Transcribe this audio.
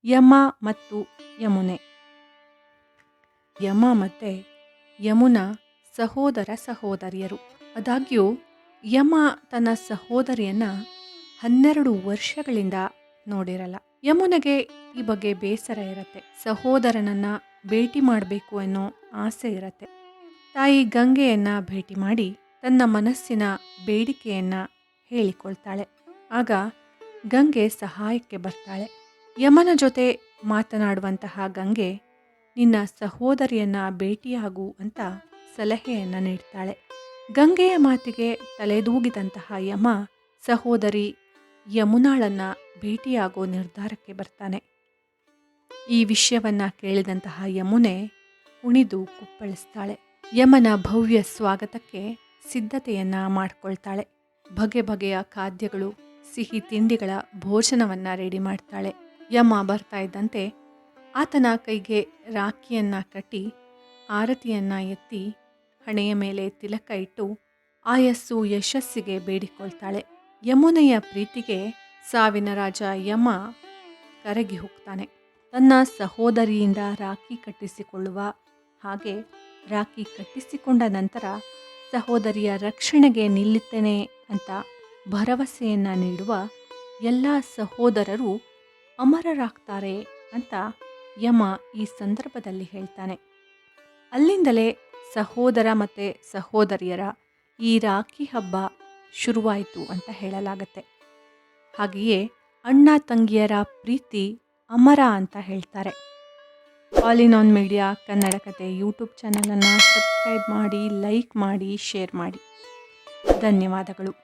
ಯಮ ಮತ್ತು ಯಮುನೆ. ಯಮ ಮತ್ತು ಯಮುನಾ ಸಹೋದರ ಸಹೋದರಿಯರು. ಆದಾಗ್ಯೂ ಯಮ ತನ್ನ ಸಹೋದರಿಯನ್ನು 12 ವರ್ಷಗಳಿಂದ ನೋಡಿರಲ್ಲ. ಯಮುನೆಗೆ ಈ ಬಗ್ಗೆ ಬೇಸರ ಇರತ್ತೆ. ಸಹೋದರನನ್ನು ಭೇಟಿ ಮಾಡಬೇಕು ಅನ್ನೋ ಆಸೆ ಇರತ್ತೆ. ತಾಯಿ ಗಂಗೆಯನ್ನು ಭೇಟಿ ಮಾಡಿ ತನ್ನ ಮನಸ್ಸಿನ ಬೇಡಿಕೆಯನ್ನು ಹೇಳಿಕೊಳ್ತಾಳೆ. ಆಗ ಗಂಗೆ ಸಹಾಯಕ್ಕೆ ಬರ್ತಾಳೆ. ಯಮನ ಜೊತೆ ಮಾತನಾಡುವಂತಹ ಗಂಗೆ ನಿನ್ನ ಸಹೋದರಿಯನ್ನು ಭೇಟಿಯಾಗು ಅಂತ ಸಲಹೆಯನ್ನು ನೀಡ್ತಾಳೆ. ಗಂಗೆಯ ಮಾತಿಗೆ ತಲೆದೂಗಿದಂತಹ ಯಮ ಸಹೋದರಿ ಯಮುನಾಳನ್ನು ಭೇಟಿಯಾಗೋ ನಿರ್ಧಾರಕ್ಕೆ ಬರ್ತಾನೆ. ಈ ವಿಷಯವನ್ನು ಕೇಳಿದಂತಹ ಯಮುನೆ ಕುಣಿದು ಕುಪ್ಪಳಿಸ್ತಾಳೆ. ಯಮನ ಭವ್ಯ ಸ್ವಾಗತಕ್ಕೆ ಸಿದ್ಧತೆಯನ್ನು ಮಾಡಿಕೊಳ್ತಾಳೆ. ಬಗೆ ಬಗೆಯ ಖಾದ್ಯಗಳು, ಸಿಹಿ ತಿಂಡಿಗಳ ಭೋಜನವನ್ನು ರೆಡಿ ಮಾಡ್ತಾಳೆ. ಯಮ ಬರ್ತಾ ಇದ್ದಂತೆ ಆತನ ಕೈಗೆ ರಾಖಿಯನ್ನು ಕಟ್ಟಿ ಆರತಿಯನ್ನು ಎತ್ತಿ ಹಣೆಯ ಮೇಲೆ ತಿಲಕ ಇಟ್ಟು ಆಯಸ್ಸು ಯಶಸ್ಸಿಗೆ ಬೇಡಿಕೊಳ್ತಾಳೆ. ಯಮುನೆಯ ಪ್ರೀತಿಗೆ ಸಾವಿನ ರಾಜ ಯಮ ಕರಗಿ ಹೋಗ್ತಾನೆ. ತನ್ನ ಸಹೋದರಿಯಿಂದ ರಾಖಿ ಕಟ್ಟಿಸಿಕೊಳ್ಳುವ ಹಾಗೆ ರಾಖಿ ಕಟ್ಟಿಸಿಕೊಂಡ ನಂತರ ಸಹೋದರಿಯ ರಕ್ಷಣೆಗೆ ನಿಲ್ಲುತ್ತೇನೆ ಅಂತ ಭರವಸೆಯನ್ನು ನೀಡುವ ಎಲ್ಲ ಸಹೋದರರು ಅಮರರಾಗ್ತಾರೆ ಅಂತ ಯಮ ಈ ಸಂದರ್ಭದಲ್ಲಿ ಹೇಳ್ತಾನೆ. ಅಲ್ಲಿಂದಲೇ ಸಹೋದರ ಮತ್ತು ಸಹೋದರಿಯರ ಈ ರಾಖಿ ಹಬ್ಬ ಶುರುವಾಯಿತು ಅಂತ ಹೇಳಲಾಗತ್ತೆ. ಹಾಗೆಯೇ ಅಣ್ಣ ತಂಗಿಯರ ಪ್ರೀತಿ ಅಮರ ಅಂತ ಹೇಳ್ತಾರೆ. All in on media Kannada ಕತೆ ಯೂಟ್ಯೂಬ್ ಚಾನಲನ್ನು ಸಬ್ಸ್ಕ್ರೈಬ್ ಮಾಡಿ, ಲೈಕ್ ಮಾಡಿ, ಶೇರ್ ಮಾಡಿ. ಧನ್ಯವಾದಗಳು.